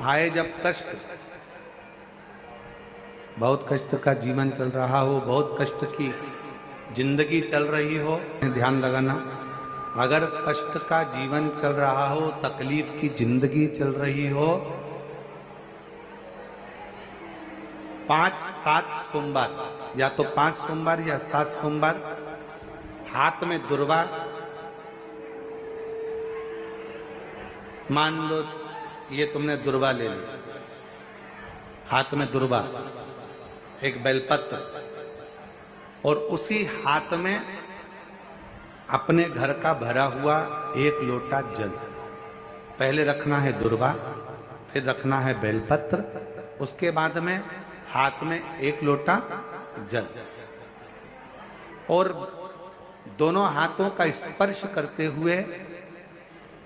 आए जब कष्ट, बहुत कष्ट का जीवन चल रहा हो, बहुत कष्ट की जिंदगी चल रही हो, ध्यान लगाना, अगर कष्ट का जीवन चल रहा हो, तकलीफ की जिंदगी चल रही हो, 5-7 सोमवार, या तो 5 सोमवार या 7 सोमवार, हाथ में दुर्वा, मान लो ये तुमने दुर्वा ले ली, हाथ में दुर्वा, एक बेलपत्र, और उसी हाथ में अपने घर का भरा हुआ 1 लोटा जल। पहले रखना है दुर्वा, फिर रखना है बेलपत्र, उसके बाद में हाथ में 1 लोटा जल, और दोनों हाथों का स्पर्श करते हुए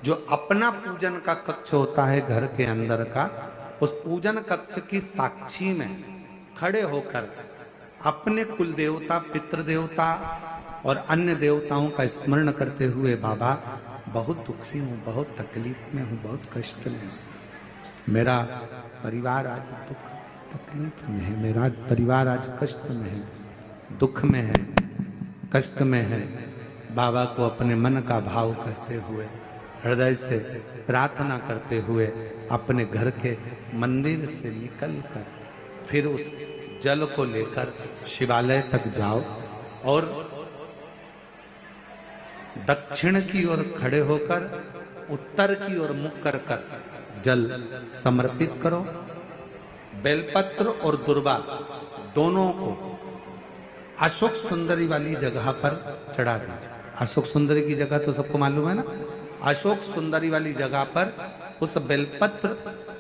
जो अपना पूजन का कक्ष होता है घर के अंदर का, उस पूजन कक्ष की साक्षी में खड़े होकर अपने कुल देवता, पितृ देवता और अन्य देवताओं का स्मरण करते हुए, बाबा बहुत दुखी हूँ, बहुत तकलीफ में हूँ, बहुत कष्ट में हूँ, मेरा परिवार आज दुख तकलीफ में है, मेरा परिवार आज कष्ट में है, दुख में है, कष्ट में है। बाबा को अपने मन का भाव कहते हुए, हृदय से प्रार्थना करते हुए, अपने घर के मंदिर से निकलकर फिर उस जल को लेकर शिवालय तक जाओ और दक्षिण की ओर खड़े होकर उत्तर की ओर मुख कर कर जल समर्पित करो। बेलपत्र और दुर्वा दोनों को अशोक सुंदरी वाली जगह पर चढ़ा दीजिए। अशोक सुंदरी की जगह तो सबको मालूम है ना। अशोक सुंदरी वाली जगह पर उस बेलपत्र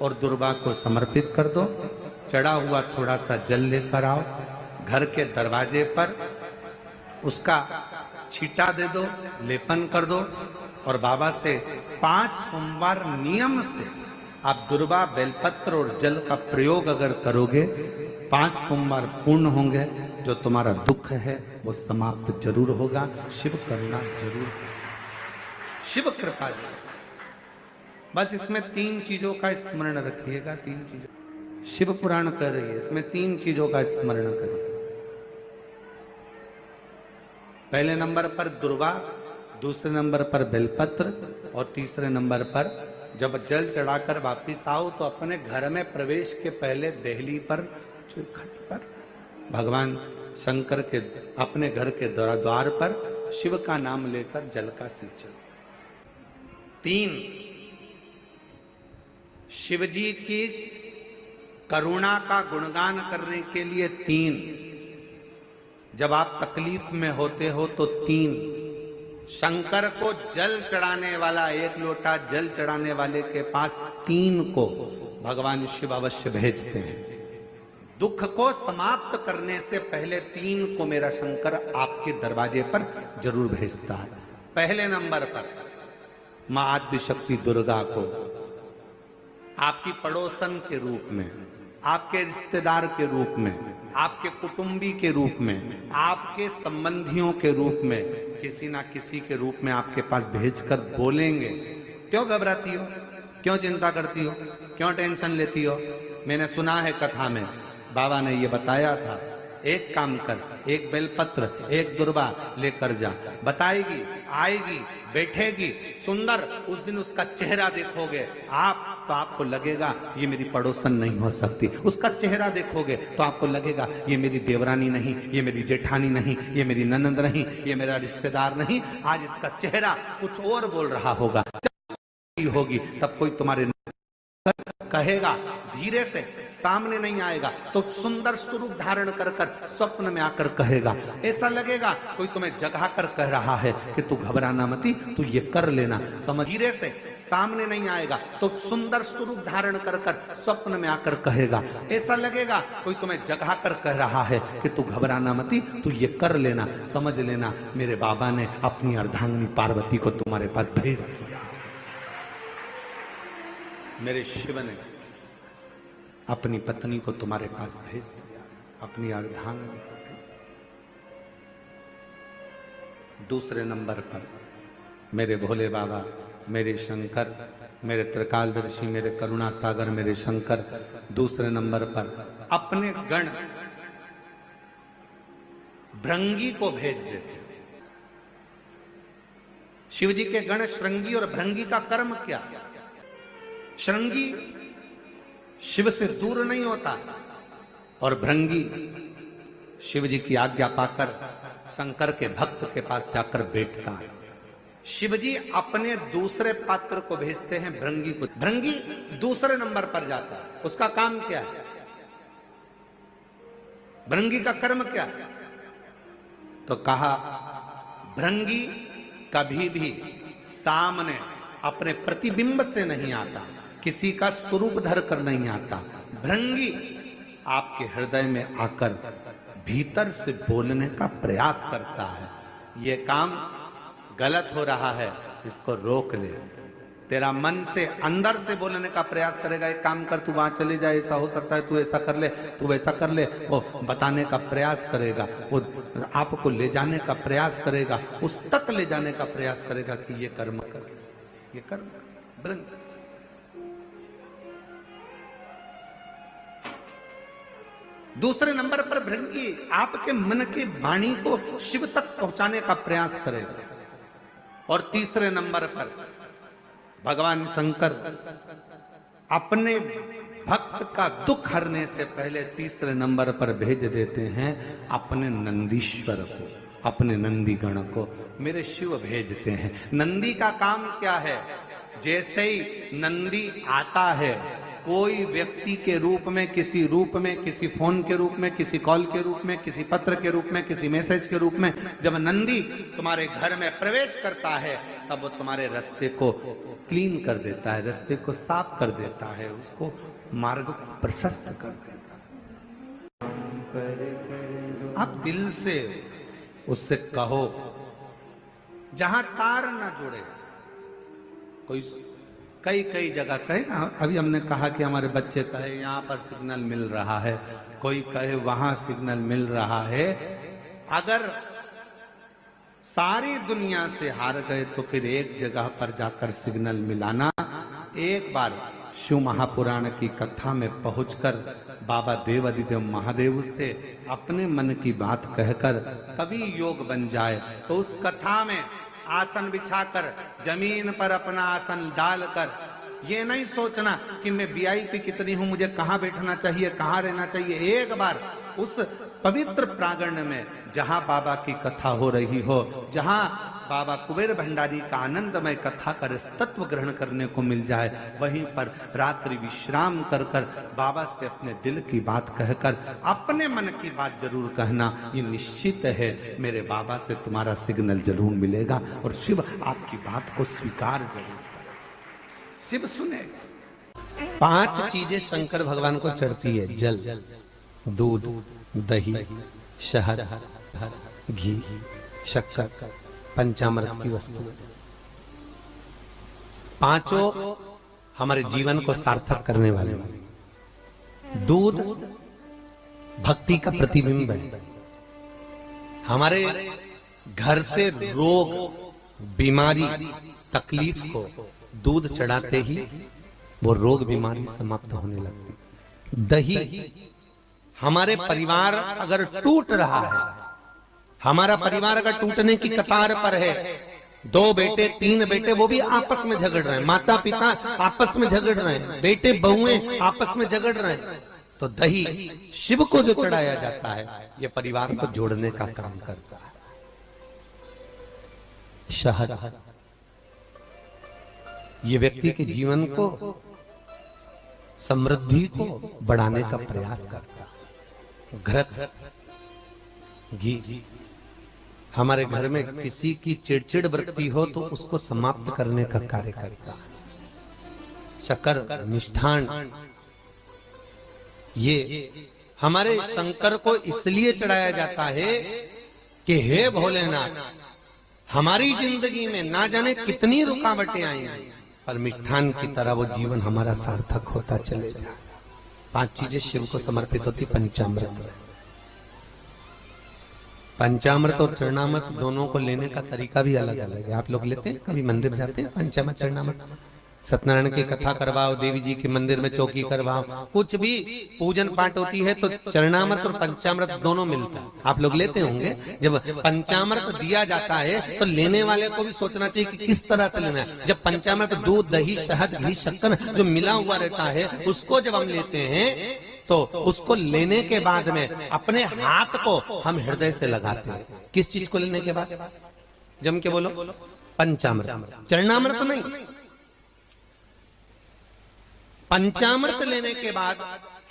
और दुर्वा को समर्पित कर दो। चढ़ा हुआ थोड़ा सा जल लेकर आओ, घर के दरवाजे पर उसका छींटा दे दो, लेपन कर दो, और बाबा से 5 सोमवार नियम से आप दुर्वा, बेलपत्र और जल का प्रयोग अगर करोगे, 5 सोमवार पूर्ण होंगे। जो तुम्हारा दुख है वो समाप्त जरूर होगा। शिव करुणा जरूर, शिव कृपा जरूर। बस इसमें 3 चीजों का स्मरण रखिएगा। 3 चीजों शिव पुराण कर रही है, इसमें 3 चीजों का स्मरण करिए। पहले नंबर पर दुर्वा, दूसरे नंबर पर बेलपत्र, और तीसरे नंबर पर जब जल चढ़ाकर वापिस आओ तो अपने घर में प्रवेश के पहले देहली पर, चौखट पर, भगवान शंकर के अपने घर के द्वार पर शिव का नाम लेकर जल का सिंचन। 3 शिवजी की करुणा का गुणगान करने के लिए 3, जब आप तकलीफ में होते हो तो 3, शंकर को जल चढ़ाने वाला, 1 लोटा जल चढ़ाने वाले के पास 3 को भगवान शिव अवश्य भेजते हैं। दुख को समाप्त करने से पहले 3 को मेरा शंकर आपके दरवाजे पर जरूर भेजता है। पहले नंबर पर मां आद्य शक्ति दुर्गा को आपकी पड़ोसन के रूप में, आपके रिश्तेदार के रूप में, आपके कुटुंबी के रूप में, आपके संबंधियों के रूप में, किसी ना किसी के रूप में आपके पास भेजकर बोलेंगे, क्यों घबराती हो, क्यों चिंता करती हो, क्यों टेंशन लेती हो। मैंने सुना है कथा में, बाबा ने ये बताया था, एक काम कर, 1 बेलपत्र, 1 दुर्वा लेकर जा, बताएगी, आएगी, बैठेगी, सुंदर, उस दिन उसका चेहरा देखोगे आप तो आपको लगेगा ये मेरी पड़ोसन नहीं हो सकती। उसका चेहरा देखोगे तो आपको लगेगा ये मेरी देवरानी नहीं, ये मेरी जेठानी नहीं, ये मेरी ननंद नहीं, ये मेरा रिश्तेदार नहीं। आज इसका चेहरा कुछ और बोल रहा होगा। होगी तब कोई तुम्हारे कहेगा, धीरे से, सामने नहीं आएगा तो सुंदर स्वरूप धारण कर कर स्वप्न में आकर कहेगा। ऐसा लगेगा कोई तुम्हें जगा कर कह रहा है कि तू घबराना मती, तू ये कर लेना। समझ, धीरे से, सामने नहीं आएगा तो सुंदर स्वरूप धारण कर कर स्वप्न में आकर कहेगा। ऐसा लगेगा कोई तुम्हें जगा कर कह रहा है कि तू घबराना मती, तू ये कर लेना। समझ लेना मेरे बाबा ने अपनी अर्धांगिनी पार्वती को तुम्हारे पास भेज दिया। मेरे शिव ने अपनी पत्नी को तुम्हारे पास भेज दिया, अपनी अर्धांगिनी को भेज दिया। दूसरे नंबर पर मेरे भोले बाबा, मेरे शंकर मेरे त्रिकालदर्शी, मेरे करुणा सागर, मेरे शंकर। दूसरे नंबर पर अपने गण भृंगी को भेज देते। शिव जी के गण श्रृंगी और भृंगी का कर्म क्या? श्रृंगी शिव से दूर नहीं होता और भृंगी शिव जी की आज्ञा पाकर शंकर के भक्त के पास जाकर बैठता है। शिव जी अपने दूसरे पात्र को भेजते हैं भृंगी को। भृंगी दूसरे नंबर पर जाता है। उसका काम क्या है? भृंगी का कर्म क्या है? तो कहा भृंगी कभी भी सामने अपने प्रतिबिंब से नहीं आता, किसी का स्वरूप धर कर नहीं आता। भृंगी आपके हृदय में आकर भीतर से बोलने का प्रयास करता है। ये काम गलत हो रहा है, इसको रोक ले। तेरा मन से अंदर से बोलने का प्रयास करेगा, एक काम कर, तू वहां चले जाए, ऐसा हो सकता है, तू ऐसा कर ले, तू वैसा कर ले। वो बताने का प्रयास करेगा, वो आपको ले जाने का प्रयास करेगा, उस तक ले जाने का प्रयास करेगा कि ये कर्म कर, ये कर्म कर। दूसरे नंबर पर भृंगी आपके मन की वाणी को शिव तक पहुंचाने का प्रयास करेगा। और तीसरे नंबर पर भगवान शंकर अपने भक्त का दुख हरने से पहले तीसरे नंबर पर भेज देते हैं अपने नंदीश्वर को, अपने नंदी गण को। मेरे शिव भेजते हैं। नंदी का काम क्या है? जैसे ही नंदी आता है, कोई व्यक्ति के रूप में, किसी रूप में, किसी फोन के रूप में, किसी कॉल के रूप में, किसी पत्र के रूप में, किसी मैसेज के रूप में, जब नंदी तुम्हारे घर में प्रवेश करता है तब वो तुम्हारे रास्ते को क्लीन कर देता है, रास्ते को साफ कर देता है, उसको मार्ग को प्रशस्त कर देता है। आप दिल से उससे कहो, जहां तार न जुड़े। कोई कई जगह कहे ना, अभी हमने कहा कि हमारे बच्चे कहे यहाँ पर सिग्नल मिल रहा है, कोई कहे वहां सिग्नल मिल रहा है। अगर सारी दुनिया से हार गए तो फिर एक जगह पर जाकर सिग्नल मिलाना। एक बार शिव महापुराण की कथा में पहुंचकर बाबा देवादिदेव महादेव से अपने मन की बात कहकर कभी योग बन जाए तो उस कथा में आसन बिछाकर जमीन पर अपना आसन डालकर ये नहीं सोचना कि मैं वीआईपी कितनी हूं, मुझे कहां बैठना चाहिए, कहां रहना चाहिए। एक बार उस पवित्र प्रांगण में जहां बाबा की कथा हो रही हो, जहां बाबा कुबेर भंडारी का आनंदमय कथा कर तत्व ग्रहण करने को मिल जाए, वहीं पर रात्रि विश्राम कर कर बाबा से अपने दिल की बात कहकर अपने मन की बात जरूर कहना। ये निश्चित है मेरे बाबा से तुम्हारा सिग्नल जरूर मिलेगा और शिव आपकी बात को स्वीकार जरूर करेगा, शिव सुनेगा। 5 चीजें शंकर भगवान को चढ़ती है: जल, दूध, दही, शहद, घी, शक्कर, पंचामृत की वस्तु। 5 हमारे जीवन को सार्थक करने वाले। दूध भक्ति का प्रतिबिंब है। हमारे घर से रोग, बीमारी, तकलीफ को दूध चढ़ाते ही वो रोग बीमारी समाप्त होने लगती। दही, हमारे परिवार अगर टूट रहा है, हमारा परिवार अगर टूटने की कतार पर है, 2 बेटे 3 बेटे वो भी आपस में झगड़ रहे हैं, माता पिता आपस में झगड़ रहे हैं, बेटे बहुएं आपस में झगड़ रहे हैं, तो दही शिव को जो चढ़ाया जाता है ये परिवार को जोड़ने का काम करता है। शहद, ये व्यक्ति के जीवन को, समृद्धि को बढ़ाने का प्रयास करता है। घृत, घी, हमारे घर में किसी की चिड़चिड़ वृत्ति हो तो उसको समाप्त करने का कार्य करता है। शक्कर, मिष्ठान, ये हमारे शंकर को इसलिए चढ़ाया जाता है कि हे भोलेनाथ, हमारी जिंदगी में ना जाने कितनी रुकावटें आई पर मिष्ठान की तरह वो जीवन हमारा सार्थक होता चले जाए। 5 चीजें शिव को समर्पित होती। पंचामृत, पंचामृत और चरणामृत दोनों को लेने का तरीका भी अलग अलग है। आप लोग लेते हैं, कभी मंदिर जाते हैं पंचामृत चरणामृत? सत्यनारायण की कथा करवाओ, देवी जी के मंदिर में चौकी करवाओ, कुछ भी पूजन पाठ होती है तो चरणामृत और पंचामृत दोनों मिलता है। आप लोग लेते होंगे। जब पंचामृत दिया जाता है तो लेने वाले को भी सोचना चाहिए कि किस तरह से लेना है। जब पंचामृत दूध, दही, शहद, घी, शक्कर जो मिला हुआ रहता है उसको जब हम लेते हैं तो उसको लेने के बाद में अपने हाथ को हम हृदय से लगाते हैं। किस चीज को लेने के बाद? जम के बोलो। पंचामृत, चरणामृत नहीं। पंचामृत लेने के बाद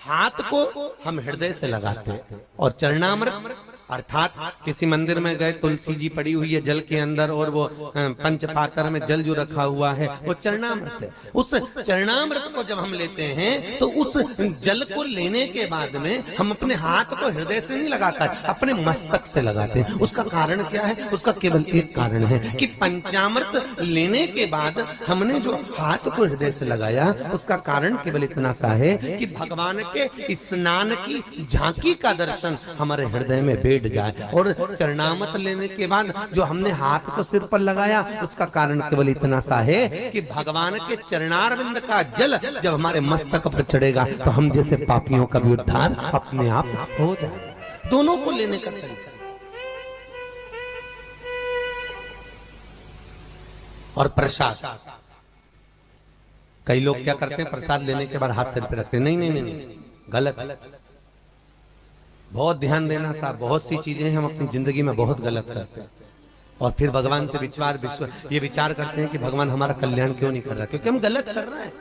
हाथ को हम हृदय से लगाते हैं। और चरणामृत अर्थात किसी मंदिर में गए, तुलसी जी पड़ी हुई है जल के अंदर और वो पंचपात्र में जल जो रखा हुआ है वो चरणामृत है। उस चरणामृत को जब हम लेते हैं तो उस जल को लेने के बाद में हम अपने हाथ को हृदय से नहीं लगाकर अपने मस्तक से लगाते हैं। उसका कारण क्या है? उसका केवल एक कारण है कि पंचामृत लेने के बाद हमने जो हाथ को हृदय से लगाया, उसका कारण केवल इतना सा है कि भगवान के स्नान की झांकी का दर्शन हमारे हृदय में बैठ जाए। और चरणामृत लेने के बाद जो हमने हाथ को सिर पर लगाया, उसका कारण केवल इतना सा है कि भगवान के चरणारविंद का जल जब हमारे मस्तक पर चढ़ेगा तो हम जैसे पापियों का भी उद्धार अपने आप हो जाएगा। दोनों को लेने का तरीका। और प्रसाद, कई लोग क्या करते हैं, प्रसाद लेने के बाद हाथ सिर पे रखते हैं। नहीं नहीं नहीं, गलत। बहुत ध्यान देना साहब। बहुत सी चीजें हम अपनी जिंदगी में बहुत गलत करते हैं और फिर भगवान से ये विचार करते हैं कि भगवान हमारा कल्याण क्यों नहीं कर रहा, क्योंकि हम गलत कर रहे हैं।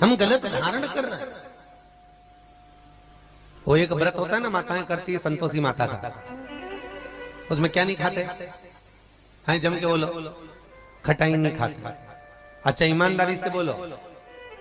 हम गलत धारण कर रहे हैं। वो एक व्रत होता है ना, माताएं करती है संतोषी माता का, उसमें क्या नहीं खाते? हाँ, जम के बोलो। खटाई नहीं खाते। अच्छा, ईमानदारी से बोलो।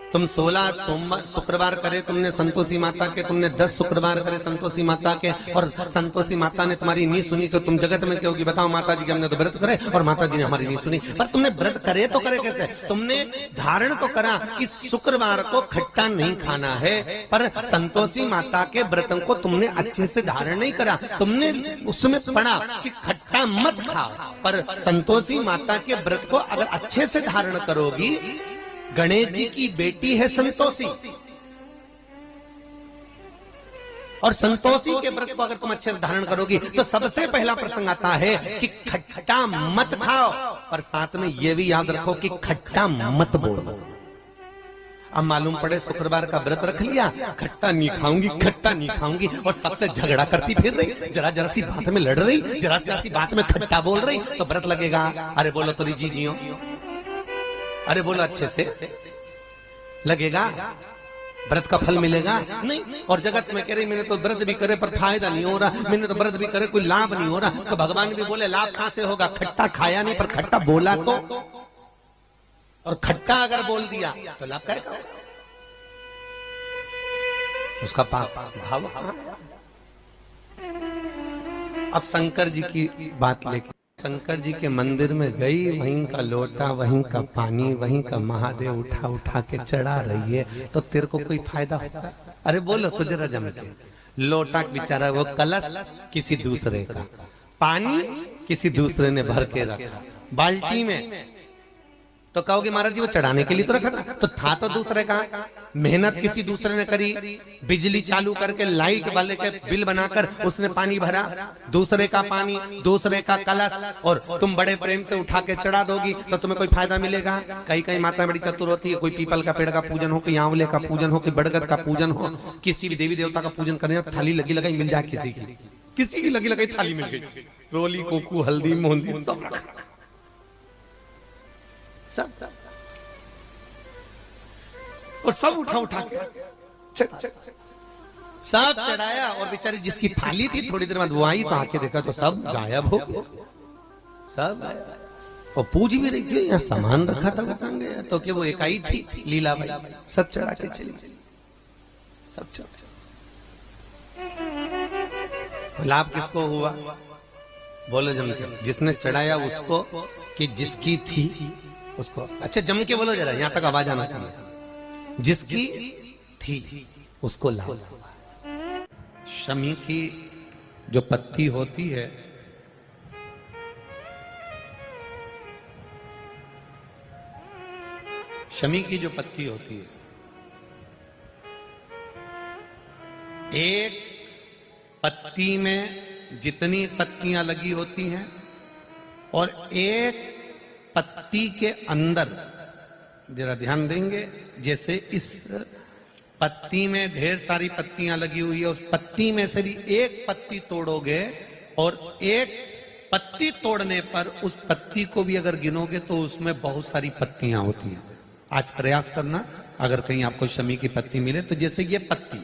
तुम 16 सोमवार शुक्रवार करे तुमने संतोषी माता के, तुमने 10 शुक्रवार करे संतोषी माता के, और संतोषी माता ने तुम्हारी नहीं सुनी तो तुम जगत में क्या होगी? बताओ, माता जी के हमने तो व्रत करे और माता जी ने हमारी नहीं सुनी। पर तुमने व्रत करे तो करे कैसे? तुमने धारण तो करा कि शुक्रवार को खट्टा नहीं खाना है, पर संतोषी माता के व्रत को तुमने अच्छे से धारण नहीं करा। तुमने उसमें पढ़ा कि खट्टा मत खाओ, पर संतोषी माता के व्रत को अगर अच्छे से धारण करोगी, गणेश जी की बेटी है संतोषी, और संतोषी के व्रत को अगर तुम अच्छे से धारण करोगी तो सबसे पहला प्रसंग आता है कि खट्टा मत खाओ, पर साथ में यह भी याद रखो कि खट्टा मत बोलो। अब मालूम पड़े शुक्रवार का व्रत रख लिया, खट्टा नहीं खाऊंगी, खट्टा नहीं खाऊंगी, और सबसे झगड़ा करती फिर रही, जरा जरा सी बात में लड़ रही, जरा जरा सी बात में खट्टा बोल रही, तो व्रत लगेगा? अरे बोलो तो जी जियो, अरे बोलो अच्छे से, लगेगा? व्रत का फल मिलेगा? नहीं। और जगत में कह रही मैंने तो व्रत भी करे पर फायदा नहीं हो रहा, मैंने तो व्रत भी करे कोई लाभ नहीं हो रहा। तो भगवान भी बोले लाभ कहां से होगा? खट्टा खाया नहीं, पर खट्टा बोला तो, और खट्टा अगर बोल दिया तो लाभ क्या होगा? उसका पाप भाव। अब शंकर जी की बात लेके, शंकर जी के मंदिर में गई, वहीं का लोटा, वहीं का पानी, वहीं का महादेव उठा उठा के चढ़ा रही है, तो तेरे को कोई फायदा होता? अरे बोलो तो जरा जम के। लोटा बेचारा, वो कलश किसी दूसरे का, पानी किसी दूसरे ने भर के रखा बाल्टी में, तो कहोगे महाराज जी वो चढ़ाने के लिए तो रखा था, तो था तो दूसरे का। मेहनत किसी दूसरे ने करी, बिजली चालू करके लाइट वाले के बिल बनाकर उसने पानी भरा, दूसरे का पानी, दूसरे का कलश, और तुम बड़े प्रेम से उठा के चढ़ा दोगी तो तुम्हें कोई फायदा मिलेगा? कई कई माता बड़ी चतुर होती है, कोई पीपल का पेड़ का पूजन हो, कोई आंवले का पूजन हो, कोई बड़गद का पूजन हो, किसी भी देवी देवता का पूजन करने, थाली लगी लगाई मिल जाए, किसी की लगी लगाई थाली मिल गई, रोली कोकू हल्दी मोहंदी सब और सब उठा उठा के सब चढ़ाया, और बेचारी जिसकी थाली थी थोड़ी देर बाद वो आई तो आके देखा तो सब गायब हो गए, सब गायब। और पूज भी रही थी, यहाँ सामान रखा था, वो कहां गया? तो कि वो एक आई थी लीलाबाई, सब चढ़ा के चली, सब चढ़ा। लाभ किसको हुआ? बोलो जम के। जिसने चढ़ाया उसको कि जिसकी थी उसको? अच्छा जम के बोलो जरा, यहां तक आवाज आना चाहिए। जिसकी थी उसको लाभ। शमी की जो पत्ती होती है शमी की जो पत्ती होती है, एक पत्ती में जितनी पत्तियां लगी होती हैं और एक पत्ती के अंदर, जरा ध्यान देंगे, जैसे इस पत्ती में ढेर सारी पत्तियां लगी हुई है, उस पत्ती में से भी एक पत्ती तोड़ोगे और एक पत्ती तोड़ने पर उस पत्ती को भी अगर गिनोगे तो उसमें बहुत सारी पत्तियां होती हैं। आज प्रयास करना, अगर कहीं आपको शमी की पत्ती मिले तो जैसे ये पत्ती,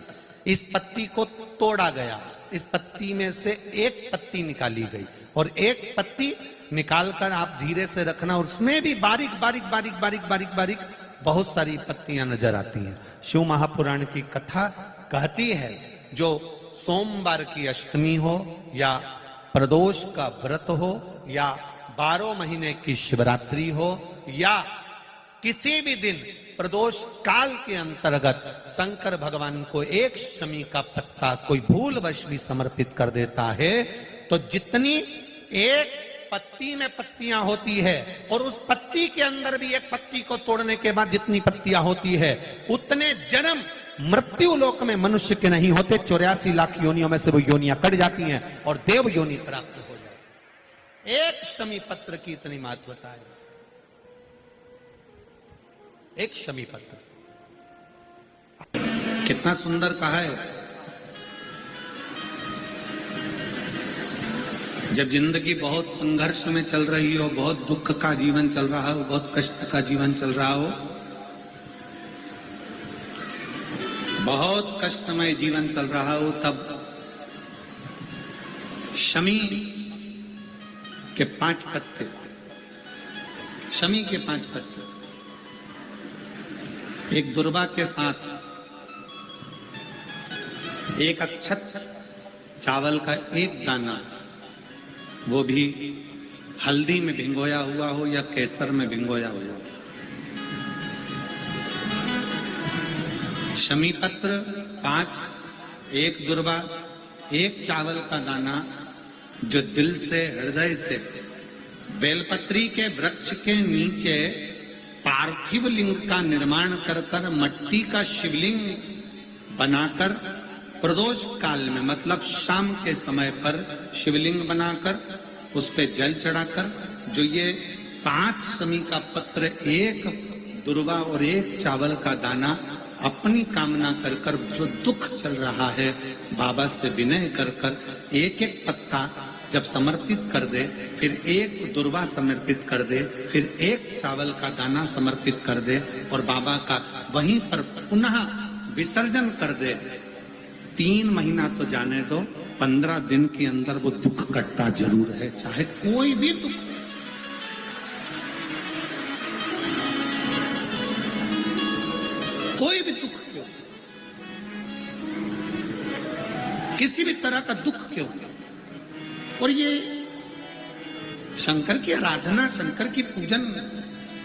इस पत्ती को तोड़ा गया, इस पत्ती में से एक पत्ती निकाली गई और एक पत्ती निकालकर आप धीरे से रखना और उसमें भी बारीक बारीक बारीक बारीक बारीक बारीक बहुत सारी पत्तियां नजर आती हैं। शिव महापुराण की कथा कहती है, जो सोमवार की अष्टमी हो या प्रदोष का व्रत हो या 12 महीने की शिवरात्रि हो या किसी भी दिन प्रदोष काल के अंतर्गत शंकर भगवान को एक शमी का पत्ता कोई भूलवश भी समर्पित कर देता है, तो जितनी एक पत्ती में पत्तियां होती है और उस पत्ती के अंदर भी एक पत्ती को तोड़ने के बाद जितनी पत्तियां होती है, उतने जन्म मृत्यु लोक में मनुष्य के नहीं होते। 84 लाख योनियों में से वो योनियां कट जाती हैं और देव योनि प्राप्त हो जाती है। एक शमी पत्र की इतनी महत्वता है, एक शमी पत्र। कितना सुंदर कहा है। जब जिंदगी बहुत संघर्ष में चल रही हो, बहुत दुख का जीवन चल रहा हो, बहुत कष्ट का जीवन चल रहा हो, बहुत कष्टमय जीवन चल रहा हो, तब शमी के 5 पत्ते, शमी के 5 पत्ते, एक दुर्वा के साथ एक अक्षत चावल का एक दाना, वो भी हल्दी में भिंगोया हुआ हो या केसर में भिंगोया हुआ हो, शमी पत्र 5, एक दुर्वा, एक चावल का दाना, जो दिल से हृदय से बेलपत्री के वृक्ष के नीचे पार्थिव लिंग का निर्माण कर कर मट्टी का शिवलिंग बनाकर प्रदोष काल में, मतलब शाम के समय पर शिवलिंग बनाकर उस पे जल चढ़ाकर, जो ये 5 शमी का पत्र, एक दुर्वा और एक चावल का दाना, अपनी कामना कर कर, जो दुख चल रहा है बाबा से विनय कर कर एक एक पत्ता जब समर्पित कर दे, फिर एक दुर्वा समर्पित कर दे, फिर एक चावल का दाना समर्पित कर दे और बाबा का वहीं पर पुनः विसर्जन कर दे, 3 महीना तो जाने दो, 15 दिन के अंदर वो दुख कटता जरूर है, चाहे कोई भी दुख। कोई भी दुख क्यों, किसी भी तरह का दुख क्यों। और ये शंकर की आराधना, शंकर की पूजन।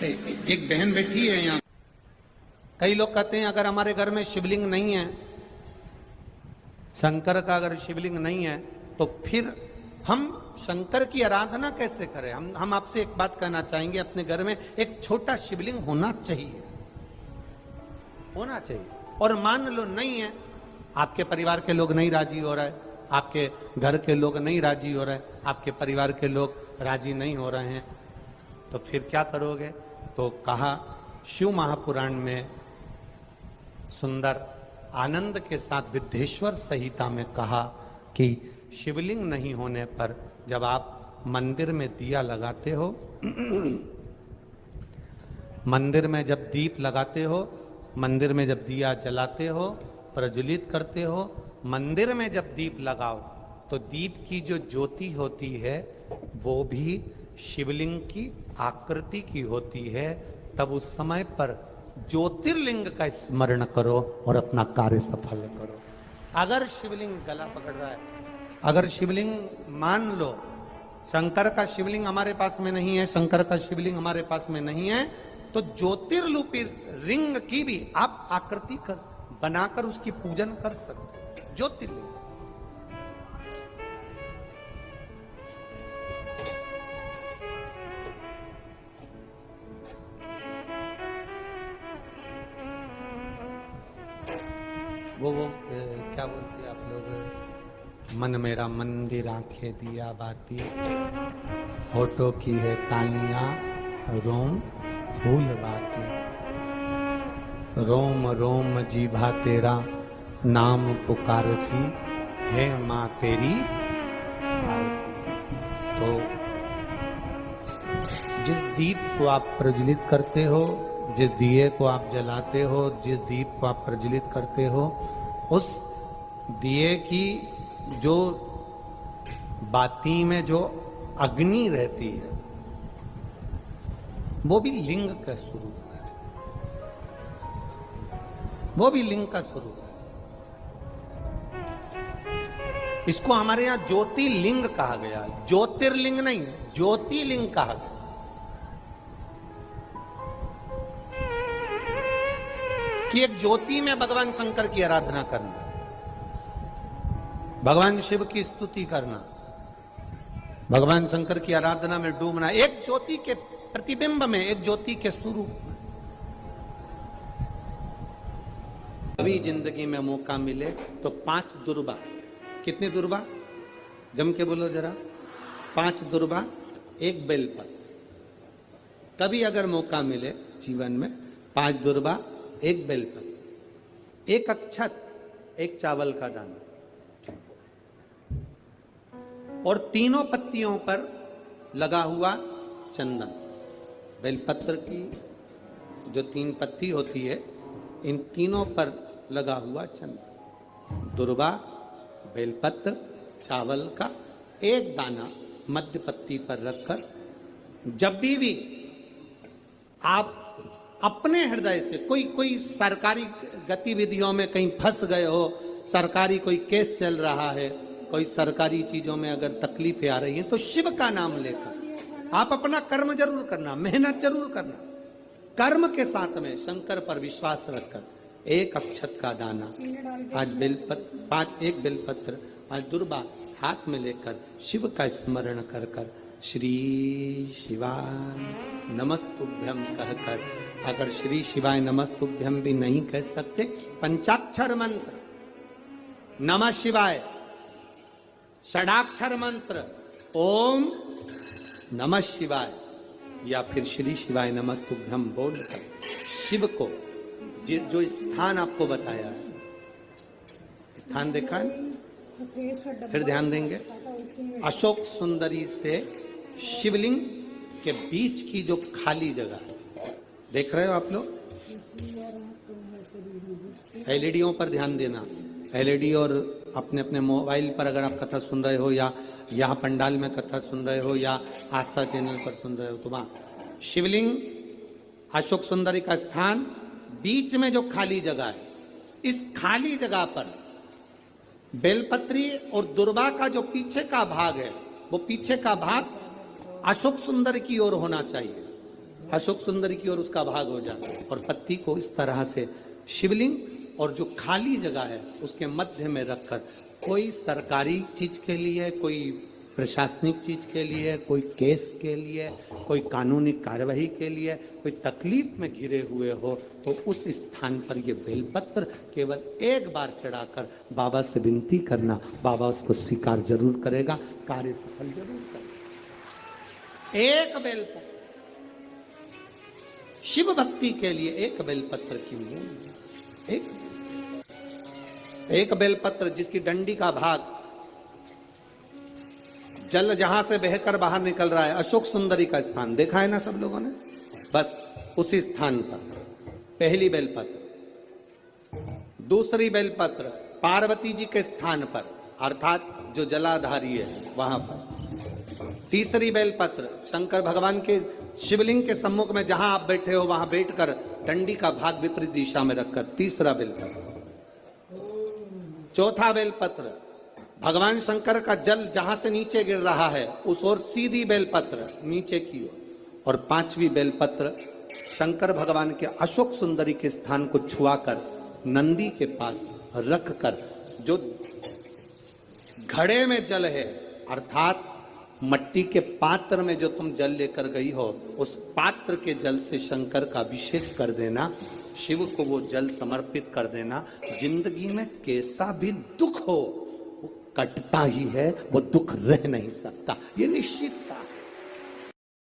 एक बहन बैठी है यहाँ, कई लोग कहते हैं अगर हमारे घर में शिवलिंग नहीं है, शंकर का अगर शिवलिंग नहीं है, तो फिर हम शंकर की आराधना कैसे करें। हम आपसे एक बात कहना चाहेंगे, अपने घर में एक छोटा शिवलिंग होना चाहिए, होना चाहिए। और मान लो नहीं है, आपके परिवार के लोग नहीं राजी हो रहे, आपके घर के लोग नहीं राजी हो रहे, आपके परिवार के लोग राजी नहीं हो रहे हैं, तो फिर क्या करोगे। तो कहा शिव महापुराण में सुंदर आनंद के साथ विद्येश्वर संहिता में कहा कि शिवलिंग नहीं होने पर जब आप मंदिर में दिया लगाते हो, मंदिर में जब दीप लगाते हो, मंदिर में जब दिया जलाते हो, प्रज्वलित करते हो, मंदिर में जब दीप लगाओ तो दीप की जो ज्योति होती है वो भी शिवलिंग की आकृति की होती है। तब उस समय पर ज्योतिर्लिंग का स्मरण करो और अपना कार्य सफल करो। अगर शिवलिंग गला पकड़ रहा है, अगर शिवलिंग मान लो शंकर का शिवलिंग हमारे पास में नहीं है, शंकर का शिवलिंग हमारे पास में नहीं है, तो ज्योतिर्लिपि रिंग की भी आप आकृति कर बनाकर उसकी पूजन कर सकते हो। ज्योतिर्लिंग क्या बोलते हैं आप लोग, मन मेरा मंदिर आंखें दिया बाती, होठों की है तालियां, रोम फूल बाती, रोम रोम जीभा तेरा नाम पुकारती है माँ तेरी आरती। तो जिस दीप को आप प्रज्वलित करते हो, जिस दिए को आप जलाते हो, जिस दीप को आप प्रज्वलित करते हो, उस दिए की जो बाती में जो अग्नि रहती है वो भी लिंग का स्वरूप है, वो भी लिंग का स्वरूप है। इसको हमारे यहां ज्योतिर्लिंग कहा गया, ज्योतिर्लिंग नहीं, ज्योतिर्लिंग कहा गया। कि एक ज्योति में भगवान शंकर की आराधना करना, भगवान शिव की स्तुति करना, भगवान शंकर की आराधना में डूबना, एक ज्योति के प्रतिबिंब में, एक ज्योति के स्वरूप में। कभी जिंदगी में मौका मिले तो 5 दुर्बा, कितनी दुर्बा जम के बोलो जरा, 5 दुर्बा 1 बेलपत्र। कभी अगर मौका मिले जीवन में 5 दुर्बा 1 बेलपत्र, 1 अक्षत, 1 चावल का दाना, और तीनों पत्तियों पर लगा हुआ चंदन। बेलपत्र की जो 3 पत्ती होती है, इन तीनों पर लगा हुआ चंदन, दुर्बा, बेलपत्र, चावल का 1 दाना मध्य पत्ती पर रखकर, जब भी आप अपने हृदय से कोई सरकारी गतिविधियों में कहीं फंस गए हो, सरकारी कोई केस चल रहा है, कोई सरकारी चीजों में अगर तकलीफें आ रही हैं, तो शिव का नाम लेकर आप अपना कर्म जरूर करना, मेहनत जरूर करना, कर्म के साथ में शंकर पर विश्वास रखकर 1 अक्षत का दाना, 1 बेलपत्र, 5 दुर्बा हाथ में लेकर शिव का स्मरण कर कर श्री शिवाय नमस्तुभ्यम कहकर, अगर श्री शिवाय नमस्तुभ्यम भी नहीं कह सकते, पंचाक्षर मंत्र नमः शिवाय, षडाक्षर मंत्र ओम नमः शिवाय, या फिर श्री शिवाय नमस्तुभ्यम बोलकर शिव को जो स्थान आपको बताया है, स्थान देखा है, फिर ध्यान देंगे, अशोक सुंदरी से शिवलिंग के बीच की जो खाली जगह है, देख रहे हो आप लोग, एलईडीओं पर ध्यान देना, एलईडी और अपने अपने मोबाइल पर अगर आप कथा सुन रहे हो, या यहाँ पंडाल में कथा सुन रहे हो, या आस्था चैनल पर सुन रहे हो, तो वहां शिवलिंग, अशोक सुंदरी का स्थान, बीच में जो खाली जगह है, इस खाली जगह पर बेलपत्री और दुर्बा का जो पीछे का भाग है, वो पीछे का भाग अशोक सुंदर की ओर होना चाहिए, अशोक सुंदर की ओर उसका भाग हो जाए, और पत्ती को इस तरह से शिवलिंग और जो खाली जगह है उसके मध्य में रखकर, कोई सरकारी चीज के लिए, कोई प्रशासनिक चीज के लिए, कोई केस के लिए, कोई कानूनी कार्यवाही के लिए, कोई तकलीफ में घिरे हुए हो, तो उस स्थान पर ये बेलपत्र केवल 1 बार चढ़ाकर बाबा से विनती करना, बाबा उसको स्वीकार जरूर करेगा, कार्य सफल जरूर करेगा। 1 बेलपत्र शिव भक्ति के लिए, 1 बेलपत्र की लिए, एक बेलपत्र जिसकी डंडी का भाग जल जहां से बहकर बाहर निकल रहा है, अशोक सुंदरी का स्थान देखा है ना सब लोगों ने, बस उसी स्थान पर पहली बेलपत्र, दूसरी बेलपत्र पार्वती जी के स्थान पर, अर्थात जो जलाधारी है वहां पर, तीसरी बेलपत्र शंकर भगवान के शिवलिंग के सम्मुख में जहां आप बैठे हो वहां बैठकर डंडी का भाग विपरीत दिशा में रखकर, तीसरा बेलपत्र, चौथा बेलपत्र भगवान शंकर का जल जहां से नीचे गिर रहा है उस ओर सीधी बेलपत्र नीचे की ओर, और 5वीं बेलपत्र शंकर भगवान के अशोक सुंदरी के स्थान को छुआकर नंदी के पास रखकर, जो घड़े में जल है अर्थात मट्टी के पात्र में जो तुम जल लेकर गई हो, उस पात्र के जल से शंकर का अभिषेक कर देना, शिव को वो जल समर्पित कर देना। जिंदगी में कैसा भी दुख हो वो कटता ही है, वो दुख रह नहीं सकता, ये निश्चितता है।